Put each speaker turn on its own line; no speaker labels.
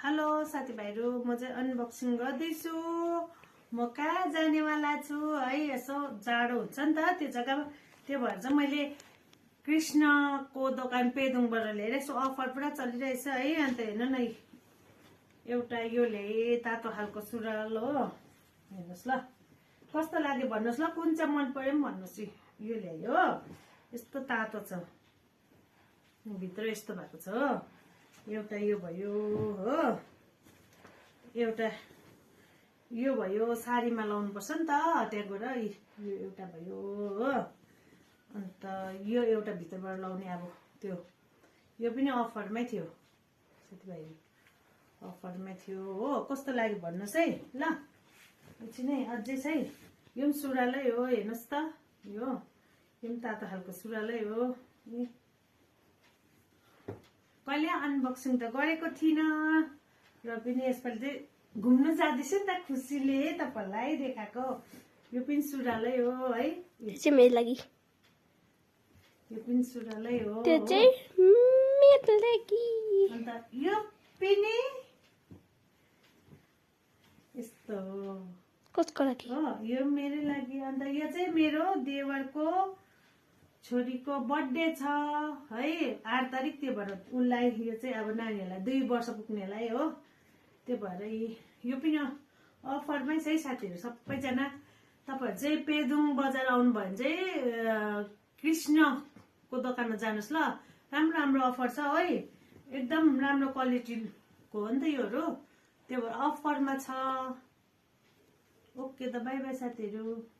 Hello साथीभाइहरू, म चाहिँ अनबक्सिङ गर्दैछु। म कहाँ जानेवाला छु है, यसो जाडो हुन्छ नि त त्यो जग्गामा, त्यो भएर चाहिँ मैले कृष्णको दोकान पेदुङबाट लिएर यसो अफर पुरा चलिरहेछ है। अन्त हेर्नु न, एउटा यो ल्याएँ तातो खालको सुरुवाल हो, हेर्नुहोस् ल कस्तो लाग्यो भन्नुहोस् ल, कुन चाहिँ मन पर्यो पनि भन्नुहोस्। यो ल्याएँ हो, यस्तो तातो छ, भित्र यस्तो भएको छ हो। एउटा यो भयो हो, एउटा यो भयो, साडीमा लाउनु पर्छ नि त त्यहाँ गएर। यो एउटा भयो हो, अन्त यो एउटा भित्रबाट लाउने, अब त्यो यो पनि अफरमै थियो साथीभाइ, अफरमै थियो हो। कस्तो लाग्यो भन्नुहोस् है ल। एकछिन है, अझै छ है, यो पनि सुरुवालै हो, हेर्नुहोस् त, यो पनि तातो खालको सुरुवालै हो। कहिले अनबक्सिङ त गरेको थिइनँ, र पनि यसपालि चाहिँ घुम्नु जाँदैछु नि त, खुसीले तपाईँहरूलाई देखाएको। यो पनि सुरुवालै हो है,
यो चाहिँ मेरो लागि,
यो पनि सुरुवालै हो,
त्यो चाहिँ मेरो लागि।
अन्त यो पनि यस्तो
कसको लागि
हो, यो मेरो लागि। अन्त यो चाहिँ मेरो देवरको छोरीको बर्थडे छ है, 8 तारिक, त्यो भएर उसलाई यो चाहिँ अब नानीहरूलाई 2 वर्ष पुग्नेलाई हो, त्यो भएर यो पनि अफरमै छ है साथीहरू। सबैजना तपाईँहरू चाहिँ पेदुङ बजार आउनुभयो भने चाहिँ कृष्णको दोकानमा जानुहोस् ल, राम्रो राम्रो अफर छ है, एकदम राम्रो क्वालिटीको हो नि त योहरू, त्यो भएर अफरमा छ। ओके त, बाई बाई साथीहरू।